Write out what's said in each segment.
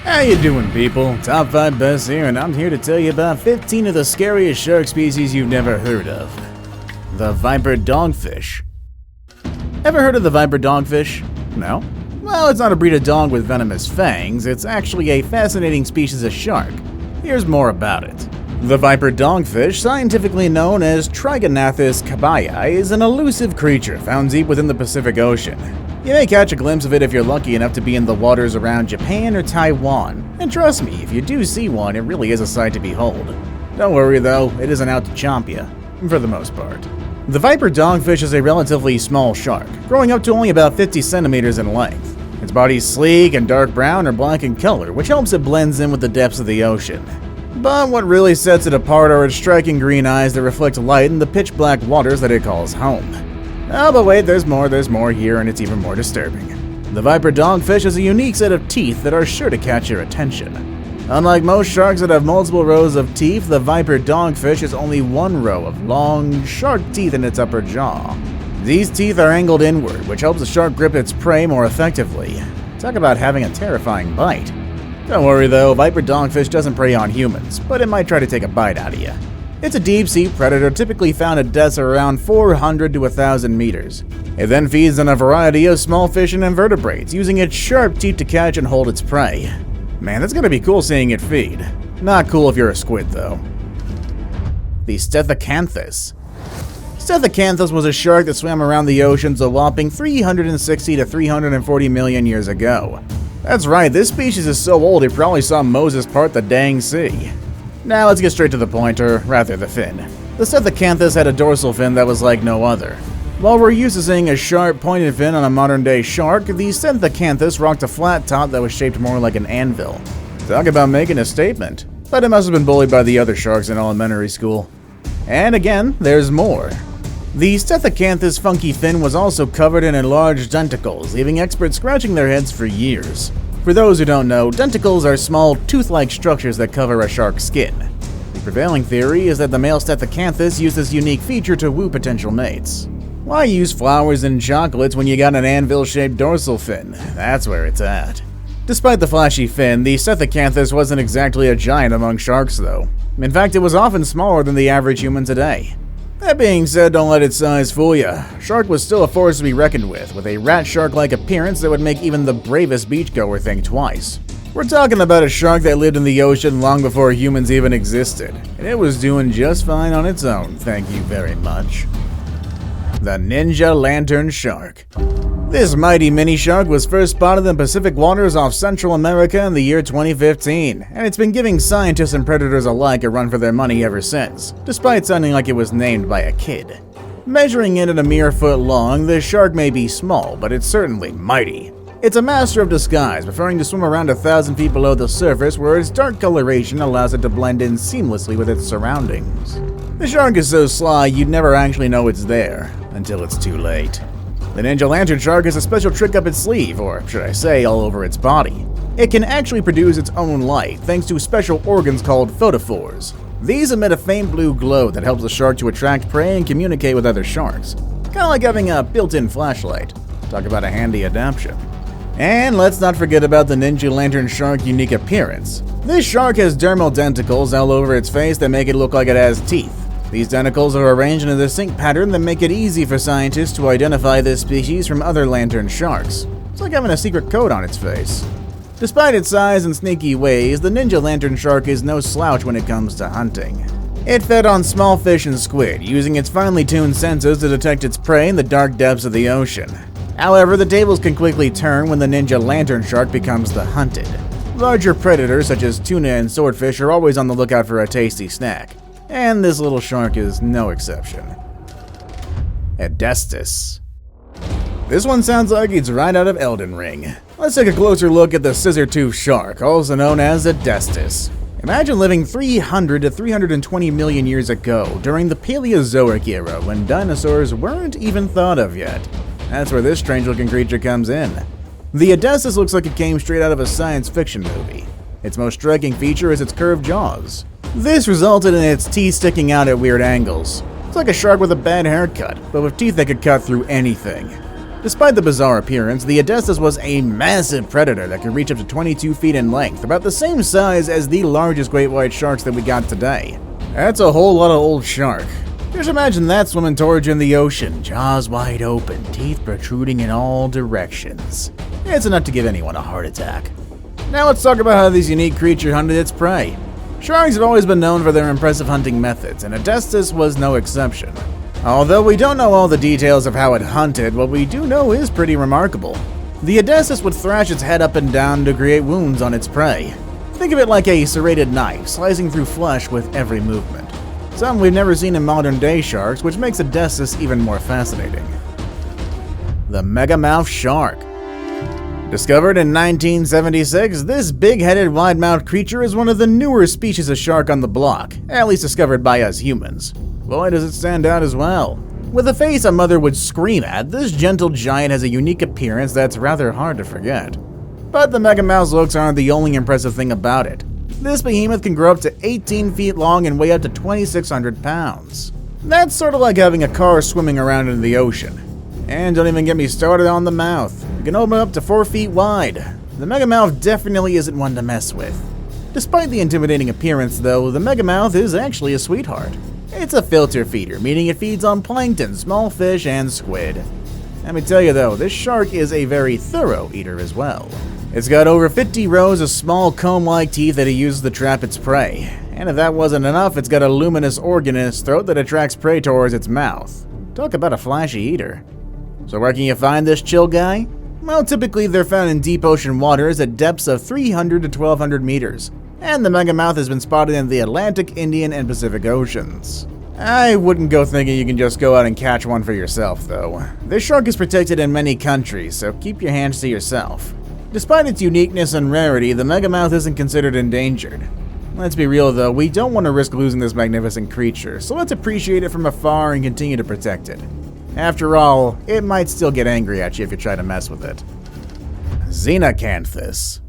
How you doing, people? Top 5 Best here, and I'm here to tell you about 15 of the scariest shark species you've never heard of. The viper dogfish. Ever heard of the viper dogfish? No? Well, it's not a breed of dog with venomous fangs, it's actually a fascinating species of shark. Here's more about it. The viper dogfish, scientifically known as Trigonathus cabaya, is an elusive creature found deep within the Pacific Ocean. You may catch a glimpse of it if you're lucky enough to be in the waters around Japan or Taiwan, and trust me, if you do see one, it really is a sight to behold. Don't worry though, it isn't out to chomp you, for the most part. The viper dogfish is a relatively small shark, growing up to only about 50 centimeters in length. Its body is sleek and dark brown or black in color, which helps it blends in with the depths of the ocean. But what really sets it apart are its striking green eyes that reflect light in the pitch black waters that it calls home. Oh, but wait, there's more here, and it's even more disturbing. The viper dogfish has a unique set of teeth that are sure to catch your attention. Unlike most sharks that have multiple rows of teeth, the viper dogfish has only one row of long, sharp teeth in its upper jaw. These teeth are angled inward, which helps the shark grip its prey more effectively. Talk about having a terrifying bite. Don't worry though, viper dogfish doesn't prey on humans, but it might try to take a bite out of you. It's a deep-sea predator typically found at depths around 400 to 1,000 meters. It then feeds on a variety of small fish and invertebrates, using its sharp teeth to catch and hold its prey. Man, that's gonna be cool seeing it feed. Not cool if you're a squid though. The STETHACANTHUS. STETHACANTHUS was a shark that swam around the oceans a whopping 360 to 340 million years ago. That's right, this species is so old it probably saw Moses part the dang sea. Now let's get straight to the point, or rather the fin. The STETHACANTHUS had a dorsal fin that was like no other. While we're used to seeing a sharp pointed fin on a modern day shark, the STETHACANTHUS rocked a flat top that was shaped more like an anvil. Talk about making a statement. But it must have been bullied by the other sharks in elementary school. And again, there's more. The STETHACANTHUS' funky fin was also covered in enlarged denticles, leaving experts scratching their heads for years. For those who don't know, denticles are small, tooth-like structures that cover a shark's skin. The prevailing theory is that the male STETHACANTHUS used this unique feature to woo potential mates. Why use flowers and chocolates when you got an anvil-shaped dorsal fin? That's where it's at. Despite the flashy fin, the STETHACANTHUS wasn't exactly a giant among sharks, though. In fact, it was often smaller than the average human today. That being said, don't let its size fool ya. Shark was still a force to be reckoned with a rat shark-like appearance that would make even the bravest beachgoer think twice. We're talking about a shark that lived in the ocean long before humans even existed, and it was doing just fine on its own, thank you very much. The Ninja Lantern Shark. This mighty mini-shark was first spotted in Pacific waters off Central America in the year 2015, and it's been giving scientists and predators alike a run for their money ever since, despite sounding like it was named by a kid. Measuring in at a mere foot long, this shark may be small, but it's certainly mighty. It's a master of disguise, preferring to swim around 1,000 feet below the surface, where its dark coloration allows it to blend in seamlessly with its surroundings. The shark is so sly you'd never actually know it's there, until it's too late. The Ninja Lantern Shark has a special trick up its sleeve, or should I say, all over its body. It can actually produce its own light, thanks to special organs called photophores. These emit a faint blue glow that helps the shark to attract prey and communicate with other sharks. Kinda like having a built-in flashlight. Talk about a handy adaptation. And let's not forget about the Ninja Lantern Shark's unique appearance. This shark has dermal denticles all over its face that make it look like it has teeth. These denticles are arranged in a distinct pattern that make it easy for scientists to identify this species from other lantern sharks. It's like having a secret code on its face. Despite its size and sneaky ways, the Ninja Lantern Shark is no slouch when it comes to hunting. It fed on small fish and squid, using its finely tuned senses to detect its prey in the dark depths of the ocean. However, the tables can quickly turn when the Ninja Lantern Shark becomes the hunted. Larger predators such as tuna and swordfish are always on the lookout for a tasty snack. And this little shark is no exception. EDESTUS. This one sounds like it's right out of Elden Ring. Let's take a closer look at the scissor-toothed shark, also known as EDESTUS. Imagine living 300 to 320 million years ago, during the Paleozoic era, when dinosaurs weren't even thought of yet. That's where this strange-looking creature comes in. The EDESTUS looks like it came straight out of a science fiction movie. Its most striking feature is its curved jaws. This resulted in its teeth sticking out at weird angles. It's like a shark with a bad haircut, but with teeth that could cut through anything. Despite the bizarre appearance, the EDESTUS was a massive predator that could reach up to 22 feet in length, about the same size as the largest great white sharks that we got today. That's a whole lot of old shark. Just imagine that swimming towards you in the ocean, jaws wide open, teeth protruding in all directions. It's enough to give anyone a heart attack. Now let's talk about how this unique creature hunted its prey. Sharks have always been known for their impressive hunting methods, and EDESTUS was no exception. Although we don't know all the details of how it hunted, what we do know is pretty remarkable. The EDESTUS would thrash its head up and down to create wounds on its prey. Think of it like a serrated knife, slicing through flesh with every movement. Something we've never seen in modern-day sharks, which makes EDESTUS even more fascinating. The megamouth shark. Discovered in 1976, this big-headed, wide-mouthed creature is one of the newer species of shark on the block, at least discovered by us humans. Boy, does it stand out as well. With a face a mother would scream at, this gentle giant has a unique appearance that's rather hard to forget. But the megamouth's looks aren't the only impressive thing about it. This behemoth can grow up to 18 feet long and weigh up to 2,600 pounds. That's sort of like having a car swimming around in the ocean. And don't even get me started on the mouth. It can open up to 4 feet wide. The megamouth definitely isn't one to mess with. Despite the intimidating appearance, though, the megamouth is actually a sweetheart. It's a filter feeder, meaning it feeds on plankton, small fish, and squid. Let me tell you though, this shark is a very thorough eater as well. It's got over 50 rows of small comb-like teeth that it uses to trap its prey. And if that wasn't enough, it's got a luminous organ in its throat that attracts prey towards its mouth. Talk about a flashy eater. So where can you find this chill guy? Well, typically they're found in deep ocean waters at depths of 300 to 1,200 meters. And the megamouth has been spotted in the Atlantic, Indian, and Pacific Oceans. I wouldn't go thinking you can just go out and catch one for yourself, though. This shark is protected in many countries, so keep your hands to yourself. Despite its uniqueness and rarity, the megamouth isn't considered endangered. Let's be real though, we don't want to risk losing this magnificent creature, so let's appreciate it from afar and continue to protect it. After all, it might still get angry at you if you try to mess with it. XENACANTHUS.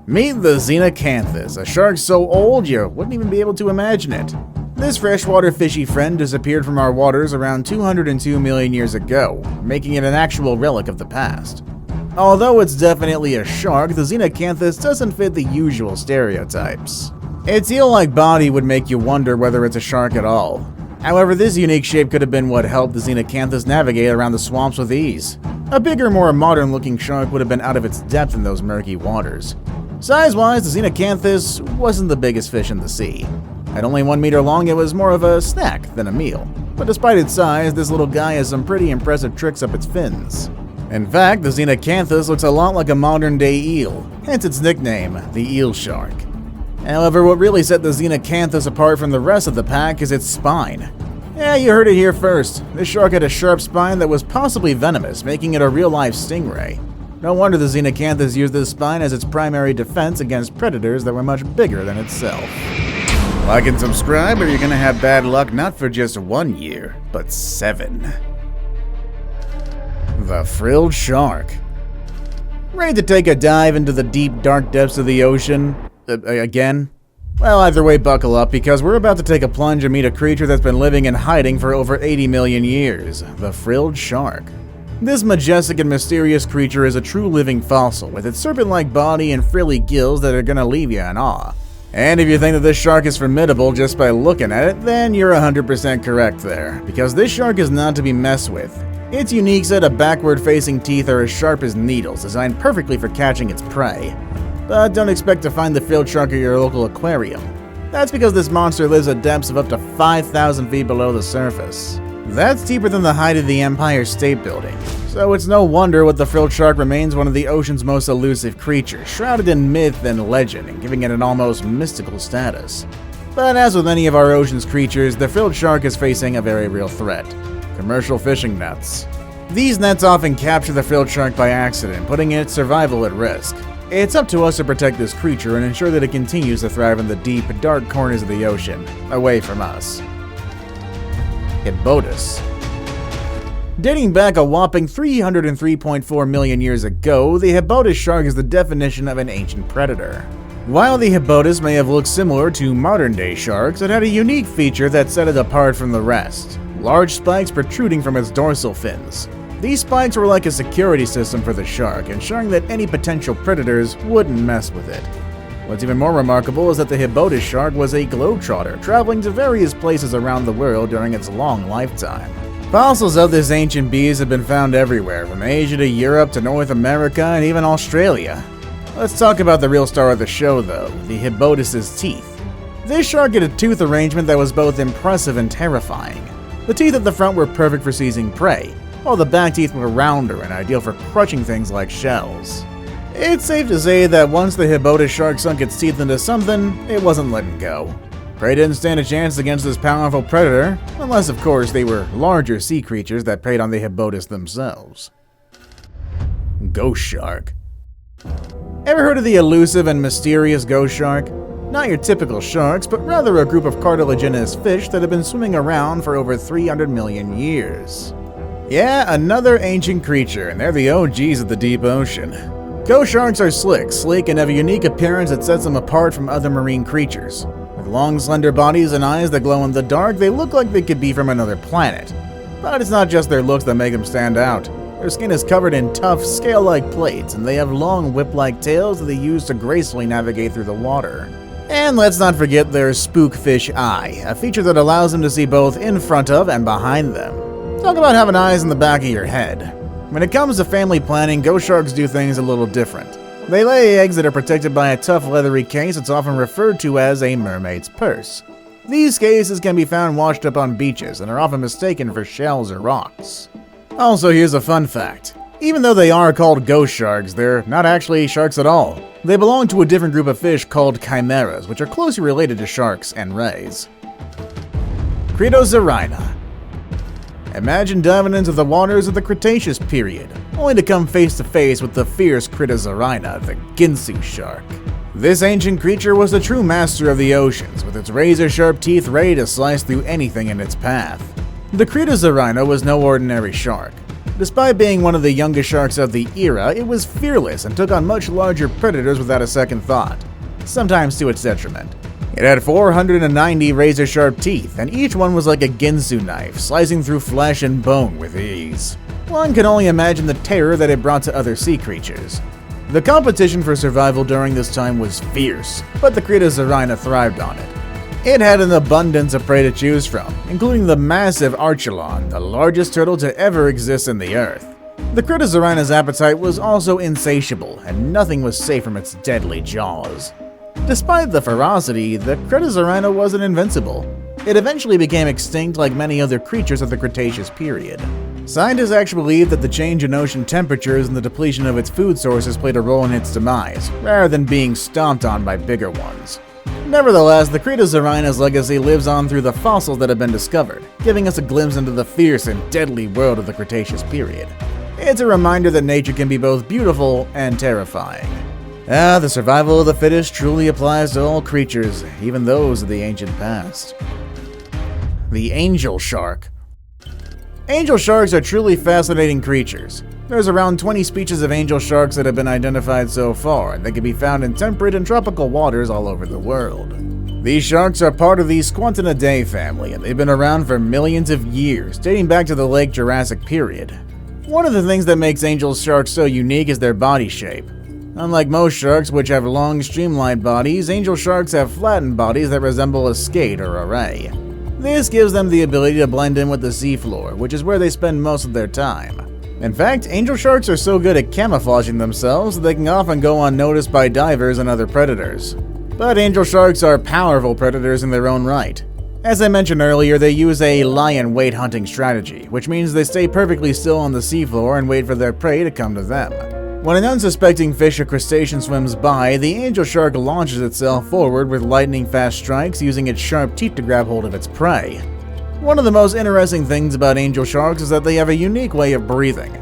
Meet the XENACANTHUS, a shark so old you wouldn't even be able to imagine it. This freshwater fishy friend disappeared from our waters around 202 million years ago, making it an actual relic of the past. Although it's definitely a shark, the XENACANTHUS doesn't fit the usual stereotypes. Its eel-like body would make you wonder whether it's a shark at all. However, this unique shape could have been what helped the XENACANTHUS navigate around the swamps with ease. A bigger, more modern-looking shark would have been out of its depth in those murky waters. Size-wise, the XENACANTHUS wasn't the biggest fish in the sea. At only 1 meter long, it was more of a snack than a meal. But despite its size, this little guy has some pretty impressive tricks up its fins. In fact, the XENACANTHUS looks a lot like a modern-day eel, hence its nickname, the eel shark. However, what really set the XENACANTHUS apart from the rest of the pack is its spine. Yeah, you heard it here first. This shark had a sharp spine that was possibly venomous, making it a real-life stingray. No wonder the XENACANTHUS used this spine as its primary defense against predators that were much bigger than itself. Like and subscribe or you're gonna have bad luck not for just 1 year, but 7. The frilled shark. Ready to take a dive into the deep, dark depths of the ocean? Again? Well, either way, buckle up, because we're about to take a plunge and meet a creature that's been living in hiding for over 80 million years. The frilled shark. This majestic and mysterious creature is a true living fossil, with its serpent-like body and frilly gills that are gonna leave you in awe. And if you think that this shark is formidable just by looking at it, then you're 100% correct there, because this shark is not to be messed with. Its unique set of backward-facing teeth are as sharp as needles, designed perfectly for catching its prey. But don't expect to find the frilled shark at your local aquarium. That's because this monster lives at depths of up to 5,000 feet below the surface. That's deeper than the height of the Empire State Building, so it's no wonder what the frilled shark remains one of the ocean's most elusive creatures, shrouded in myth and legend and giving it an almost mystical status. But as with many of our ocean's creatures, the frilled shark is facing a very real threat: commercial fishing nets. These nets often capture the frilled shark by accident, putting its survival at risk. It's up to us to protect this creature and ensure that it continues to thrive in the deep, dark corners of the ocean, away from us. EDESTUS. Dating back a whopping 303.4 million years ago, the EDESTUS shark is the definition of an ancient predator. While the EDESTUS may have looked similar to modern-day sharks, it had a unique feature that set it apart from the rest: large spikes protruding from its dorsal fins. These spikes were like a security system for the shark, ensuring that any potential predators wouldn't mess with it. What's even more remarkable is that the Helicoprionis shark was a globetrotter, traveling to various places around the world during its long lifetime. Fossils of this ancient beast have been found everywhere, from Asia to Europe to North America and even Australia. Let's talk about the real star of the show though, the Helicoprionis' teeth. This shark had a tooth arrangement that was both impressive and terrifying. The teeth at the front were perfect for seizing prey, while the back teeth were rounder and ideal for crushing things like shells. It's safe to say that once the Helicoprionis shark sunk its teeth into something, it wasn't letting go. Prey didn't stand a chance against this powerful predator, unless of course they were larger sea creatures that preyed on the Helicoprionis themselves. Ghost shark. Ever heard of the elusive and mysterious ghost shark? Not your typical sharks, but rather a group of cartilaginous fish that have been swimming around for over 300 million years. Yeah, another ancient creature, and they're the OGs of the deep ocean. Ghost sharks are slick, sleek, and have a unique appearance that sets them apart from other marine creatures. With long, slender bodies and eyes that glow in the dark, they look like they could be from another planet. But it's not just their looks that make them stand out. Their skin is covered in tough, scale-like plates, and they have long, whip-like tails that they use to gracefully navigate through the water. And let's not forget their spookfish eye, a feature that allows them to see both in front of and behind them. Talk about having eyes in the back of your head. When it comes to family planning, ghost sharks do things a little different. They lay eggs that are protected by a tough leathery case that's often referred to as a mermaid's purse. These cases can be found washed up on beaches and are often mistaken for shells or rocks. Also, here's a fun fact. Even though they are called ghost sharks, they're not actually sharks at all. They belong to a different group of fish called chimeras, which are closely related to sharks and rays. Cretozarina. Imagine diving into the waters of the Cretaceous period, only to come face to face with the fierce Cretozarina, the Ginsu shark. This ancient creature was the true master of the oceans, with its razor-sharp teeth ready to slice through anything in its path. The Cretozarina was no ordinary shark. Despite being one of the youngest sharks of the era, it was fearless and took on much larger predators without a second thought, sometimes to its detriment. It had 490 razor-sharp teeth, and each one was like a Ginsu knife, slicing through flesh and bone with ease. One can only imagine the terror that it brought to other sea creatures. The competition for survival during this time was fierce, but the Cretozarina thrived on it. It had an abundance of prey to choose from, including the massive Archelon, the largest turtle to ever exist in the earth. The Cretozarina's appetite was also insatiable, and nothing was safe from its deadly jaws. Despite the ferocity, the Cretozarina wasn't invincible. It eventually became extinct like many other creatures of the Cretaceous period. Scientists actually believe that the change in ocean temperatures and the depletion of its food sources played a role in its demise, rather than being stomped on by bigger ones. Nevertheless, the Cretozarina's legacy lives on through the fossils that have been discovered, giving us a glimpse into the fierce and deadly world of the Cretaceous period. It's a reminder that nature can be both beautiful and terrifying. The survival of the fittest truly applies to all creatures, even those of the ancient past. The angel shark. Angel sharks are truly fascinating creatures. There's around 20 species of angel sharks that have been identified so far, and they can be found in temperate and tropical waters all over the world. These sharks are part of the Squantinidae family, and they've been around for millions of years, dating back to the late Jurassic period. One of the things that makes angel sharks so unique is their body shape. Unlike most sharks, which have long, streamlined bodies, angel sharks have flattened bodies that resemble a skate or a ray. This gives them the ability to blend in with the seafloor, which is where they spend most of their time. In fact, angel sharks are so good at camouflaging themselves that they can often go unnoticed by divers and other predators. But angel sharks are powerful predators in their own right. As I mentioned earlier, they use a lie-in-wait hunting strategy, which means they stay perfectly still on the seafloor and wait for their prey to come to them. When an unsuspecting fish or crustacean swims by, the angel shark launches itself forward with lightning-fast strikes, using its sharp teeth to grab hold of its prey. One of the most interesting things about angel sharks is that they have a unique way of breathing.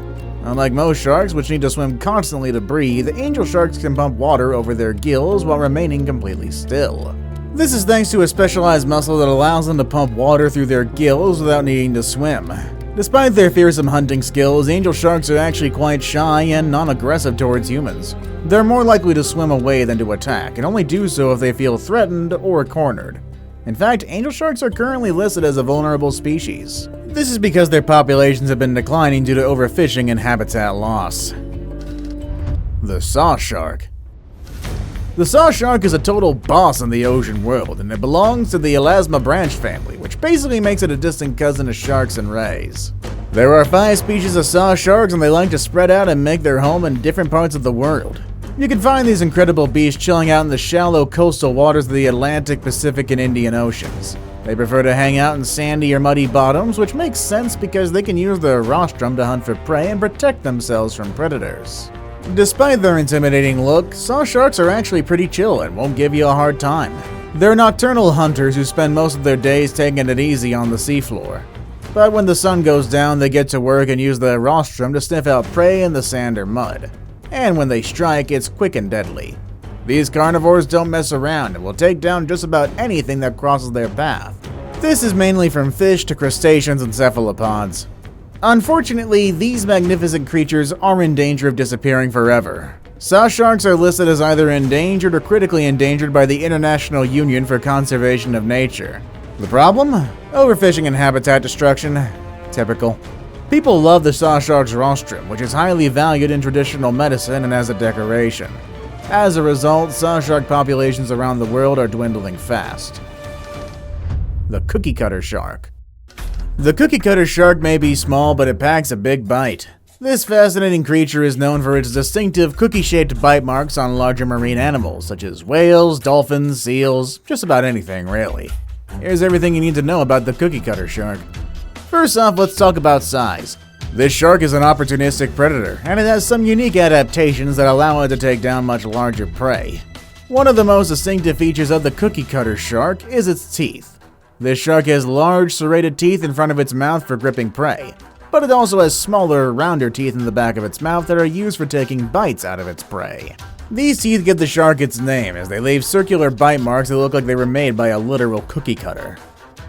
Unlike most sharks, which need to swim constantly to breathe, angel sharks can pump water over their gills while remaining completely still. This is thanks to a specialized muscle that allows them to pump water through their gills without needing to swim. Despite their fearsome hunting skills, angel sharks are actually quite shy and non-aggressive towards humans. They're more likely to swim away than to attack, and only do so if they feel threatened or cornered. In fact, angel sharks are currently listed as a vulnerable species. This is because their populations have been declining due to overfishing and habitat loss. The saw shark. The saw shark is a total boss in the ocean world, and it belongs to the Elasma branch family, which basically makes it a distant cousin of sharks and rays. There are 5 species of saw sharks, and they like to spread out and make their home in different parts of the world. You can find these incredible beasts chilling out in the shallow coastal waters of the Atlantic, Pacific, and Indian Oceans. They prefer to hang out in sandy or muddy bottoms, which makes sense because they can use their rostrum to hunt for prey and protect themselves from predators. Despite their intimidating look, saw sharks are actually pretty chill and won't give you a hard time. They're nocturnal hunters who spend most of their days taking it easy on the seafloor. But when the sun goes down, they get to work and use their rostrum to sniff out prey in the sand or mud. And when they strike, it's quick and deadly. These carnivores don't mess around and will take down just about anything that crosses their path. This is mainly from fish to crustaceans and cephalopods. Unfortunately, these magnificent creatures are in danger of disappearing forever. Saw sharks are listed as either endangered or critically endangered by the International Union for Conservation of Nature. The problem? Overfishing and habitat destruction. Typical. People love the saw shark's rostrum, which is highly valued in traditional medicine and as a decoration. As a result, saw shark populations around the world are dwindling fast. The cookie cutter shark. The cookie cutter shark may be small, but it packs a big bite. This fascinating creature is known for its distinctive cookie-shaped bite marks on larger marine animals, such as whales, dolphins, seals, just about anything, really. Here's everything you need to know about the cookie cutter shark. First off, let's talk about size. This shark is an opportunistic predator, and it has some unique adaptations that allow it to take down much larger prey. One of the most distinctive features of the cookie cutter shark is its teeth. This shark has large, serrated teeth in front of its mouth for gripping prey, but it also has smaller, rounder teeth in the back of its mouth that are used for taking bites out of its prey. These teeth give the shark its name, as they leave circular bite marks that look like they were made by a literal cookie cutter.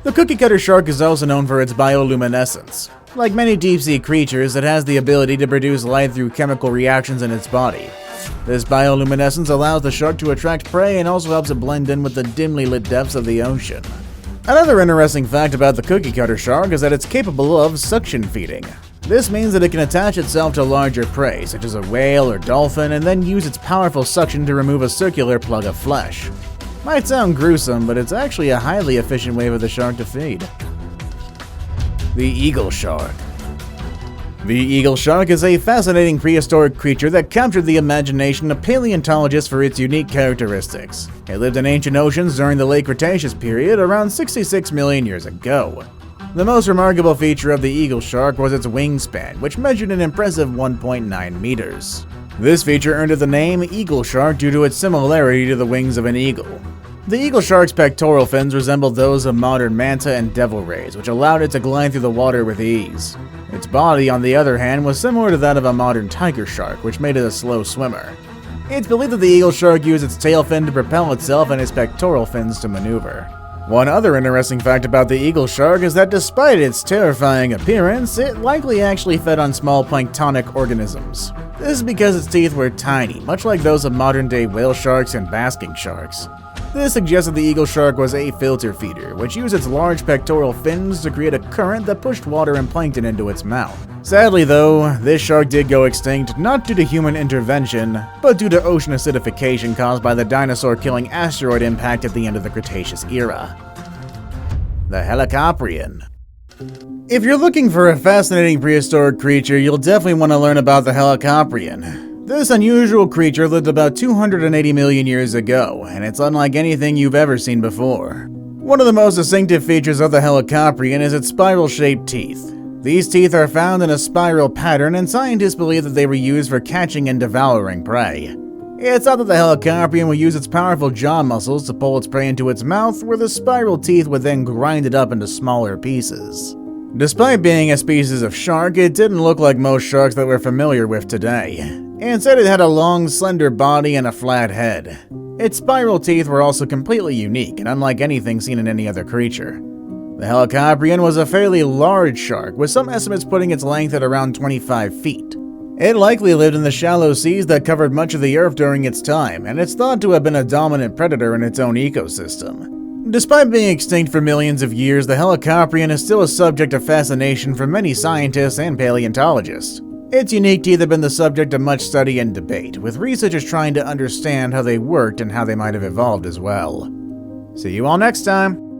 The cookie cutter shark is also known for its bioluminescence. Like many deep-sea creatures, it has the ability to produce light through chemical reactions in its body. This bioluminescence allows the shark to attract prey and also helps it blend in with the dimly lit depths of the ocean. Another interesting fact about the cookie cutter shark is that it's capable of suction feeding. This means that it can attach itself to larger prey, such as a whale or dolphin, and then use its powerful suction to remove a circular plug of flesh. Might sound gruesome, but it's actually a highly efficient way for the shark to feed. The eagle shark. The eagle shark is a fascinating prehistoric creature that captured the imagination of paleontologists for its unique characteristics. It lived in ancient oceans during the late Cretaceous period around 66 million years ago. The most remarkable feature of the eagle shark was its wingspan, which measured an impressive 1.9 meters. This feature earned it the name eagle shark due to its similarity to the wings of an eagle. The eagle shark's pectoral fins resembled those of modern manta and devil rays, which allowed it to glide through the water with ease. Its body, on the other hand, was similar to that of a modern tiger shark, which made it a slow swimmer. It's believed that the eagle shark used its tail fin to propel itself and its pectoral fins to maneuver. One other interesting fact about the eagle shark is that despite its terrifying appearance, it likely actually fed on small planktonic organisms. This is because its teeth were tiny, much like those of modern-day whale sharks and basking sharks. This suggests that the eagle shark was a filter feeder, which used its large pectoral fins to create a current that pushed water and plankton into its mouth. Sadly though, this shark did go extinct not due to human intervention, but due to ocean acidification caused by the dinosaur-killing asteroid impact at the end of the Cretaceous era. The HelicoprioN. If you're looking for a fascinating prehistoric creature, you'll definitely want to learn about the HelicoprioN. This unusual creature lived about 280 million years ago, and it's unlike anything you've ever seen before. One of the most distinctive features of the HelicoprioN is its spiral-shaped teeth. These teeth are found in a spiral pattern, and scientists believe that they were used for catching and devouring prey. It's thought that the HelicoprioN will use its powerful jaw muscles to pull its prey into its mouth, where the spiral teeth would then grind it up into smaller pieces. Despite being a species of shark, it didn't look like most sharks that we're familiar with today. Instead, it had a long, slender body and a flat head. Its spiral teeth were also completely unique and unlike anything seen in any other creature. The HelicoprioN was a fairly large shark, with some estimates putting its length at around 25 feet. It likely lived in the shallow seas that covered much of the Earth during its time, and it's thought to have been a dominant predator in its own ecosystem. Despite being extinct for millions of years, the Helicoprion is still a subject of fascination for many scientists and paleontologists. It's unique to either been the subject of much study and debate, with researchers trying to understand how they worked and how they might have evolved as well. See you all next time!